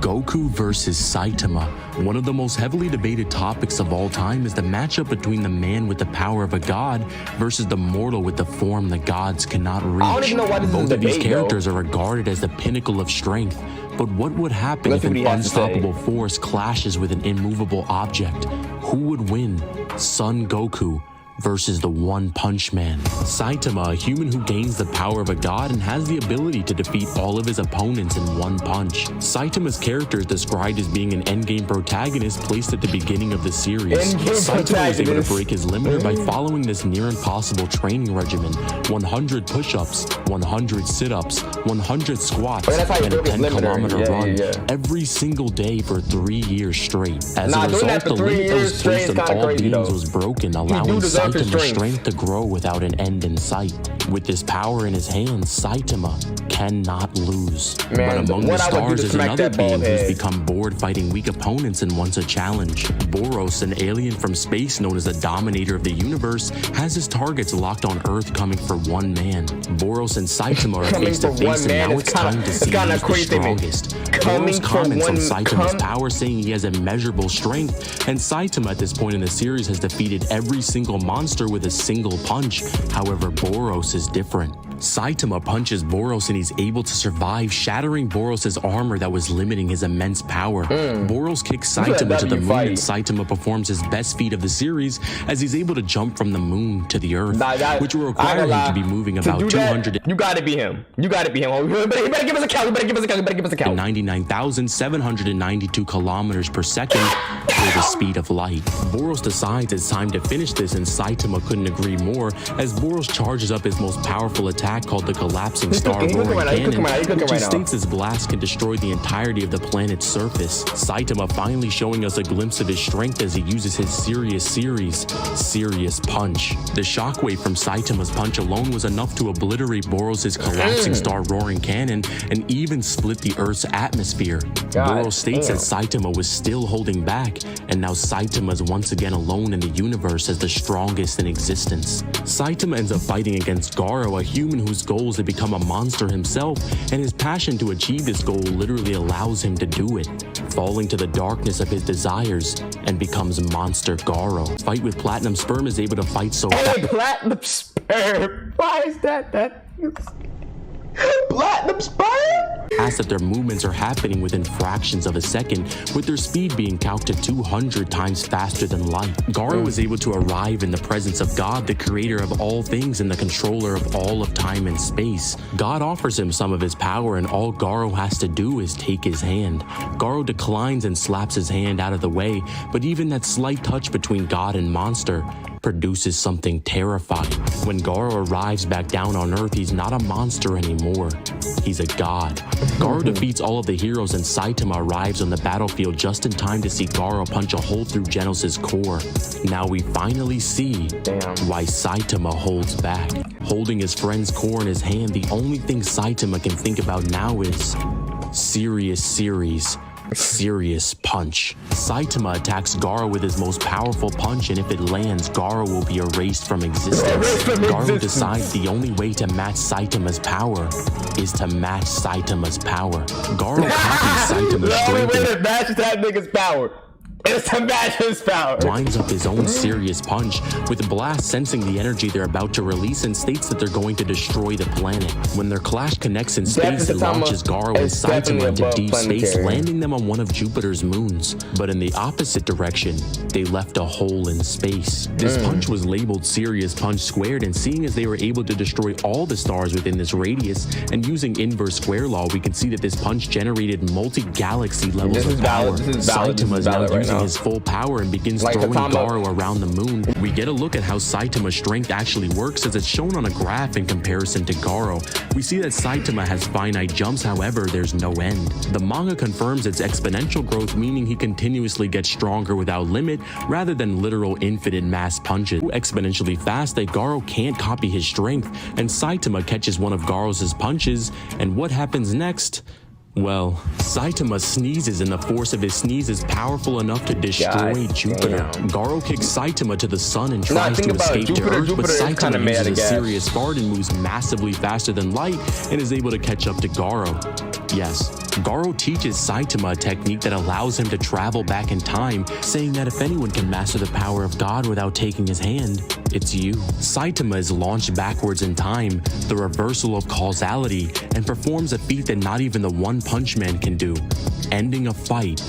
Goku versus Saitama. One of the most heavily debated topics of all time is the matchup between the man with the power of a god versus the mortal with the form the gods cannot reach. I don't even know why this is a Both of these debate, characters are regarded as the pinnacle of strength. But what would happen if an unstoppable force clashes with an immovable object? Who would win? Son Goku versus the One Punch Man. Saitama, a human who gains the power of a god and has the ability to defeat all of his opponents in one punch. Saitama's character is described as being an endgame protagonist placed at the beginning of the series. Saitama was able to break his limiter by following this near impossible training regimen: 100 push-ups, 100 sit-ups, 100 squats, and a 10-kilometer run every single day for 3 years straight. As a result, the limit that was placed on all beings was broken, allowing Saitama's strength to grow without an end in sight. With this power in his hands, Saitama cannot lose. But among the stars is another being who's become bored fighting weak opponents and wants a challenge. Boros, an alien from space known as the Dominator of the universe, has his targets locked on Earth, coming for one man. Boros and Saitama are face to face, and now it's time to see who's the strongest. Boros comments on Saitama's power, saying he has immeasurable strength, and Saitama at this point in the series has defeated every single monster with a single punch. However, Boros is different. Saitama punches Boros and he's able to survive, shattering Boros' armor that was limiting his immense power. Boros kicks Saitama to the moon, and Saitama performs his best feat of the series as he's able to jump from the moon to the earth, which will require him to be moving about 200. You gotta be him. You gotta be him. You better give us a count. You better give us a count. You better give us a count. 99,792 kilometers per second, or the speed of light. Boros decides it's time to finish this, and Saitama couldn't agree more as Boros charges up his most powerful attack called the Collapsing Star Roaring Cannon, which states his blast can destroy the entirety of the planet's surface. Saitama finally showing us a glimpse of his strength as he uses his Serious Punch. The shockwave from Saitama's punch alone was enough to obliterate Boros' Collapsing Star Roaring Cannon and even split the Earth's atmosphere. Boros states that Saitama was still holding back, and now Saitama is once again alone in the universe as the strongest in existence. Saitama ends up fighting against Garo, a human whose goal is to become a monster himself, and his passion to achieve this goal literally allows him to do it, falling to the darkness of his desires and becomes Monster Garo. Fight with Platinum Sperm is able to fight so fast. Platinum Sperm? Why is that? Platinum Sperm? That their movements are happening within fractions of a second, with their speed being calculated to 200 times faster than light. Garo is able to arrive in the presence of God, the creator of all things and the controller of all of time and space. God offers him some of his power, and all Garo has to do is take his hand. Garo declines and slaps his hand out of the way, but even that slight touch between God and monster produces something terrifying. When Garo arrives back down on Earth, he's not a monster anymore. He's a god. Garo defeats all of the heroes, and Saitama arrives on the battlefield just in time to see Garo punch a hole through Genos' core. Now we finally see why Saitama holds back. Holding his friend's core in his hand, the only thing Saitama can think about now is Serious Punch. Saitama attacks Garo with his most powerful punch, and if it lands, Garo will be erased from existence. Garo decides the only way to match Saitama's power is to match Saitama's power. Garo copies Saitama's strength and match that nigga's power. It's to match his power. Winds up his own Serious Punch, with Blast sensing the energy they're about to release and states that they're going to destroy the planet. When their clash connects in space, it launches Garo and Saitama into deep space, landing them on one of Jupiter's moons. But in the opposite direction, they left a hole in space. This punch was labeled Serious Punch Squared, and seeing as they were able to destroy all the stars within this radius, and using inverse square law, we can see that this punch generated multi-galaxy levels of power. Saitama is now using his full power and begins throwing Garo around the moon. We get a look at how Saitama's strength actually works, as it's shown on a graph in comparison to Garo. We see that Saitama has finite jumps, however, there's no end. The manga confirms its exponential growth, meaning he continuously gets stronger without limit, rather than literal infinite mass punches. Exponentially fast that Garo can't copy his strength, and Saitama catches one of Garo's punches, and what happens next? Well, Saitama sneezes, and the force of his sneeze is powerful enough to destroy Jupiter. Garo kicks Saitama to the sun and tries to escape to Earth, but Saitama uses a serious fart and moves massively faster than light and is able to catch up to Garo. Yes, Garo teaches Saitama a technique that allows him to travel back in time, saying that if anyone can master the power of God without taking his hand, it's you. Saitama is launched backwards in time, the reversal of causality, and performs a feat that not even the One Punch Man can do, ending a fight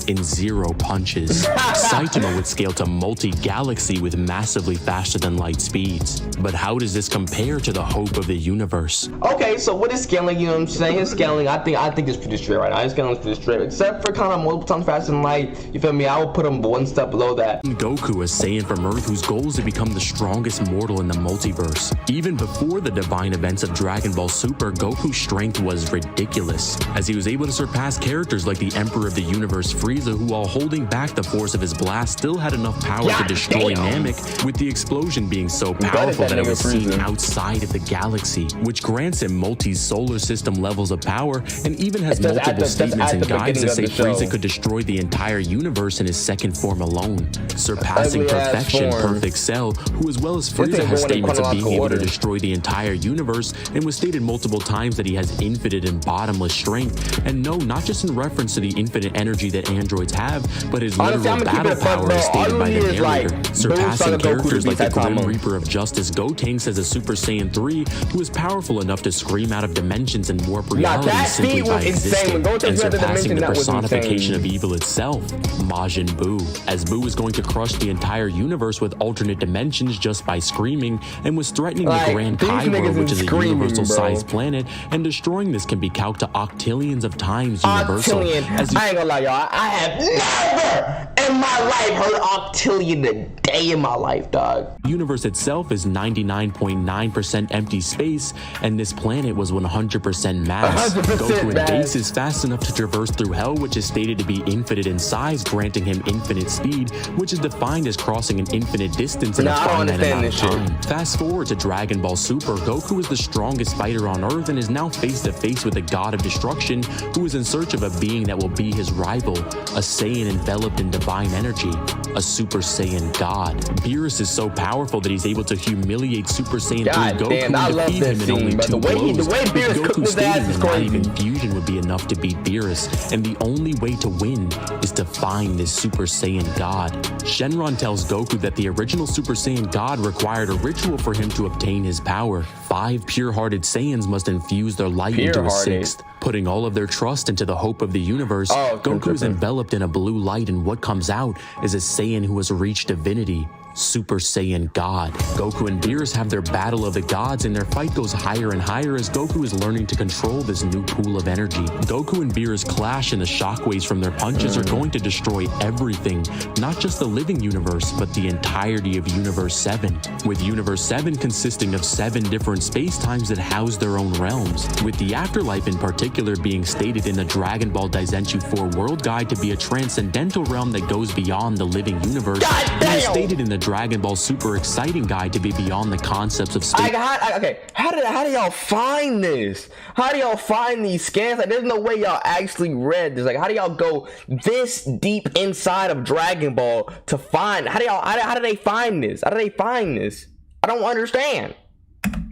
in 0 punches. Saitama would scale to multi-galaxy with massively faster than light speeds. But how does this compare to the hope of the universe? Okay, so with his scaling, you know what I'm saying? His scaling, I think it's pretty straight right now. His scaling is pretty straight, except for kind of multiple times faster than light. You feel me? I would put him 1 step below that. Goku, a Saiyan from Earth whose goal is to become the strongest mortal in the multiverse. Even before the divine events of Dragon Ball Super, Goku's strength was ridiculous, as he was able to surpass characters like the Emperor of the Universe Frieza, who while holding back the force of his blast still had enough power to destroy Namek, with the explosion being so powerful that it was seen outside of the galaxy, which grants him multi-solar system levels of power, and even has multiple statements and guides that say Frieza could destroy the entire universe in his second form alone, surpassing perfection Perfect Cell, who as well as Frieza has statements of being able to destroy the entire universe, and was stated multiple times that he has infinite and bottomless strength, and no, not just in reference to the infinite energy that androids have, but his literal battle power is stated by the narrator, surpassing characters like the Grim Reaper of Justice Gotenks as a Super Saiyan 3, who is powerful enough to scream out of dimensions and warp reality simply by existing, and surpassing the personification of evil itself, Majin Buu, as Buu is going to crush the entire universe with alternate dimensions just by screaming, and was threatening the Grand Cairo, which is a universal-sized planet, and destroying this can be calced to octillions of times universal. As I ain't gonna lie, y'all. I have never in my life heard octillion a day in my life, dog. The universe itself is 99.9% empty space, and this planet was 100% mass. 100% Goku in mass. base is fast enough to traverse through hell, which is stated to be infinite in size, granting him infinite speed, which is defined as crossing an infinite distance in a finite amount of time. Fast forward to Dragon Ball Super, Goku is the strongest fighter on Earth and is now face to face with the god of destruction, who is in search of a being that will be his rival, a Saiyan enveloped in divine energy, a Super Saiyan God. Beerus is so powerful that he's able to humiliate Super Saiyan 3 Goku and defeat him in only 2 blows. The way Beerus Goku his ass stated is that not crazy. even fusion would be enough to beat Beerus, and the only way to win is to find this Super Saiyan God. Shenron tells Goku that the original Super Saiyan God required a ritual for him to obtain his power. 5 pure-hearted Saiyans must infuse their light into a 6th, putting all of their trust into the hope of the universe. Goku is enveloped in a blue light, and what comes out is a Saiyan who has reached divinity, Super Saiyan God. Goku and Beerus have their battle of the gods, and their fight goes higher and higher as Goku is learning to control this new pool of energy. Goku and Beerus clash, and the shockwaves from their punches are going to destroy everything, not just the living universe, but the entirety of Universe 7, with Universe 7 consisting of 7 different space-times that house their own realms, with the afterlife in particular being stated in the Dragon Ball Daizenshu 4 World Guide to be a transcendental realm that goes beyond the living universe, and is stated in the Dragon Ball Super Exciting Guide to be beyond the concepts of space. Okay, how do y'all find this? How do y'all find these scans? Like, there's no way y'all actually read this. Like, how do y'all go this deep inside of Dragon Ball to find? How do they find this? How do they find this? I don't understand.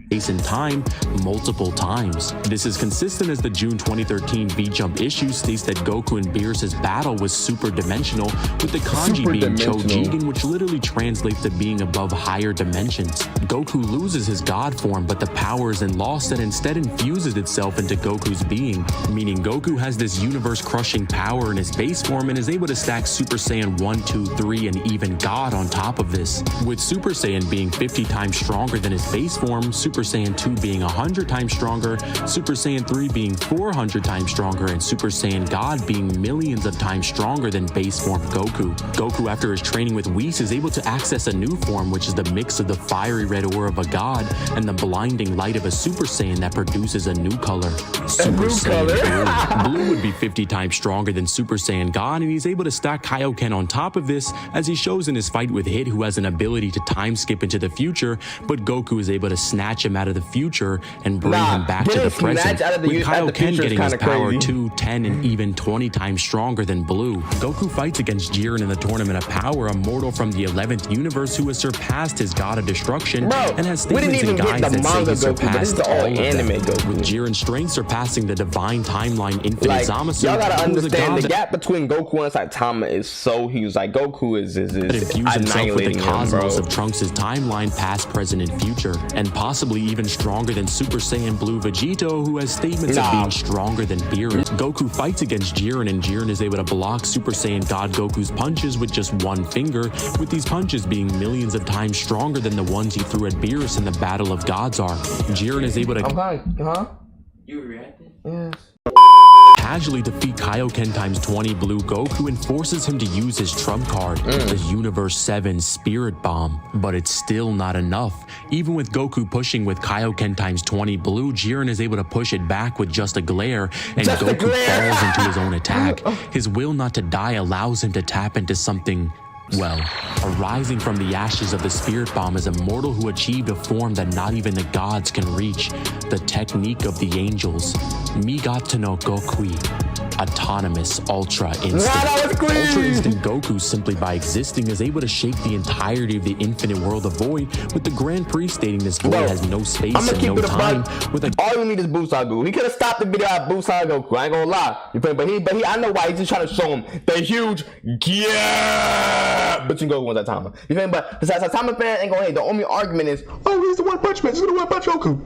Space and time multiple times. This is consistent as the June 2013 V-Jump issue states that Goku and Beerus' battle was super dimensional, with the kanji being Chojigen, which literally translates to being above higher dimensions. Goku loses his god form, but the power isn't lost and instead infuses itself into Goku's being, meaning Goku has this universe-crushing power in his base form and is able to stack Super Saiyan 1, 2, 3, and even God on top of this, with Super Saiyan being 50 times stronger than his base form, Super Saiyan 2 being 100 times stronger, Super Saiyan 3 being 400 times stronger, and Super Saiyan God being millions of times stronger than base form Goku. Goku, after his training with Whis, is able to access a new form, which is the mix of the fiery red aura of a god and the blinding light of a Super Saiyan that produces a new color, Super Saiyan Blue. Blue would be 50 times stronger than Super Saiyan God, and he's able to stack Kaioken on top of this, as he shows in his fight with Hit, who has an ability to time skip into the future, but Goku is able to snatch him out of the future and bring him back to the present, with Kaioken getting his power 2, 10, and even 20 times stronger than Blue. Goku fights against Jiren in the Tournament of Power, a mortal from the 11th universe who has surpassed his god of destruction and has statements in guise that say he surpassed all of them, with Jiren's strength surpassing the divine timeline Infinite Zamasu. Y'all gotta understand, the gap between Goku and Saitama is so huge. Like, Goku is infuse himself with the cosmos of Trunks' timeline, past, present, and future, and possibly even stronger than Super Saiyan Blue Vegito, who has statements of being stronger than Beerus. Goku fights against Jiren, and Jiren is able to block Super Saiyan God Goku's punches with just one finger, with these punches being millions of times stronger than the ones he threw at Beerus in the Battle of Gods arc. Jiren is able to You reacted? Yes. casually defeat Kaioken times 20 Blue Goku and forces him to use his trump card, the Universe 7 Spirit Bomb. But it's still not enough. Even with Goku pushing with Kaioken times 20 Blue, Jiren is able to push it back with just a glare, and Goku falls into his own attack. His will not to die allows him to tap into something, well, arising from the ashes of the Spirit Bomb is a mortal who achieved a form that not even the gods can reach, the technique of the angels, Migato no Gokui, autonomous Ultra Instinct. Ultra Instinct Goku, simply by existing, is able to shake the entirety of the infinite world of Void, with the Grand Priest stating this void has no space and no time. All you need is Busan Goku. He could have stopped the video at Busan Goku. I ain't gonna lie. You feel me? But he, I know why. He's just trying to show him the huge between Goku and Saitama. You feel me? But the Saitama fan ain't gonna hate. The only argument is, oh, he's the One Punch Man. He's the One Punch Goku.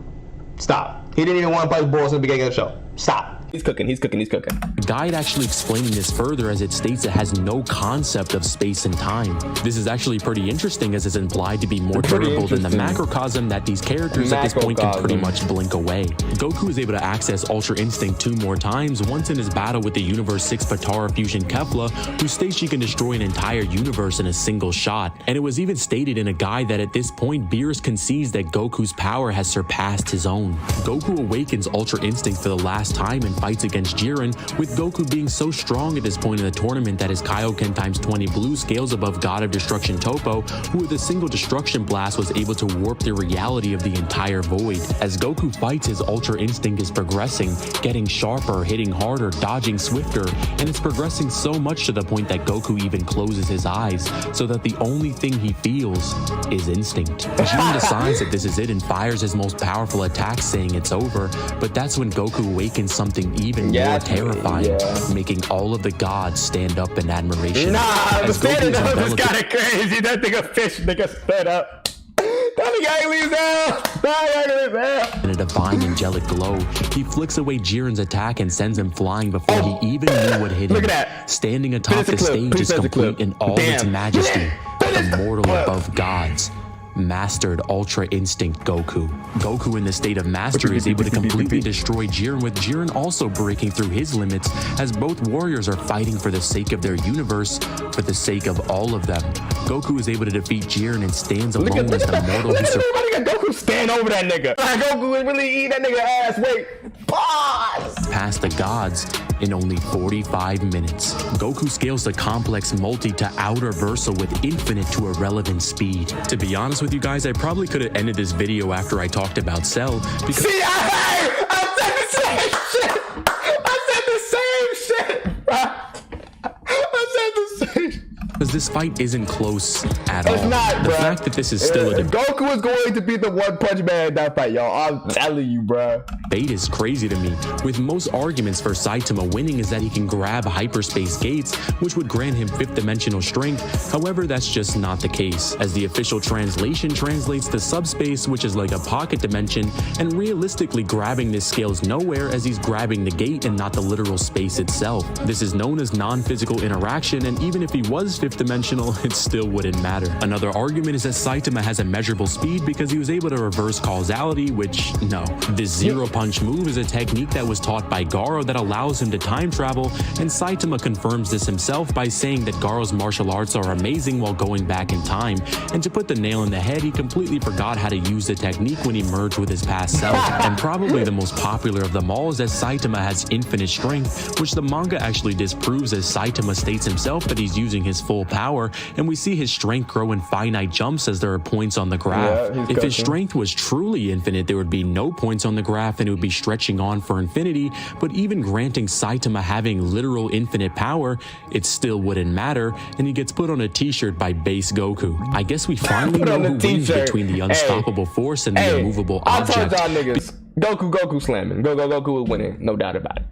Stop. He didn't even want to punch balls in the beginning of the show. Stop. He's cooking. The guide actually explaining this further, as it states it has no concept of space and time. This is actually pretty interesting, as it's implied to be more durable than the macrocosm that these characters at this point can pretty much blink away. Goku is able to access Ultra Instinct 2 more times, once in his battle with the Universe 6 Patara Fusion Kefla, who states she can destroy an entire universe in a single shot. And it was even stated in a guide that at this point, Beerus concedes that Goku's power has surpassed his own. Goku awakens Ultra Instinct for the last time and fights against Jiren, with Goku being so strong at this point in the tournament that his Kaioken times 20 Blue scales above God of Destruction Toppo, who with a single destruction blast was able to warp the reality of the entire void. As Goku fights, his Ultra Instinct is progressing, getting sharper, hitting harder, dodging swifter, and it's progressing so much to the point that Goku even closes his eyes, so that the only thing he feels is instinct. Jiren decides that this is it and fires his most powerful attack, saying it's over, but that's when Goku awakens something even more terrifying, making all of the gods stand up in admiration. The standing up is kind of crazy. That nigga stood up. In a divine angelic glow, he flicks away Jiren's attack and sends him flying before he even knew what hit him. Look at that. Standing atop the stage is complete in all its majesty, immortal above gods. Mastered Ultra Instinct Goku. Goku, in the state of mastery, is able to completely destroy Jiren, with Jiren also breaking through his limits, as both warriors are fighting for the sake of their universe, for the sake of all of them. Goku is able to defeat Jiren and stands alone as the mortal who Goku stand over that nigga. Goku is really eating that nigga ass. Wait. Pause. Past the gods in only 45 minutes. Goku scales the complex multi to outer versal with infinite to irrelevant speed. To be honest with you guys, I probably could have ended this video after I talked about Cell, because I said the same shit. because this fight isn't close at all. It's not, the bruh. fact that this is still a Goku is going to be the One Punch Man in that fight, y'all. I'm telling you, bruh. debate is crazy to me, with most arguments for Saitama winning is that he can grab hyperspace gates, which would grant him 5th dimensional strength. However, that's just not the case, as the official translation translates to subspace, which is like a pocket dimension, and realistically grabbing this scales nowhere, as he's grabbing the gate and not the literal space itself. This is known as non-physical interaction, and even if he was 5th dimensional, it still wouldn't matter. Another argument is that Saitama has a measurable speed because he was able to reverse causality, which, no. This zero punch punch move is a technique that was taught by Garo that allows him to time travel, and Saitama confirms this himself by saying that Garo's martial arts are amazing while going back in time, and to put the nail in the head, he completely forgot how to use the technique when he merged with his past self. And probably the most popular of them all is that Saitama has infinite strength, which the manga actually disproves, as Saitama states himself that he's using his full power, and we see his strength grow in finite jumps as there are points on the graph. Yeah, if his strength was truly infinite, there would be no points on the graph and it would be stretching on for infinity, but even granting Saitama having literal infinite power, it still wouldn't matter, and he gets put on a t-shirt by base Goku. I guess we finally know who wins between the unstoppable force and the immovable object. I told y'all niggas, Goku slamming. Goku winning, no doubt about it.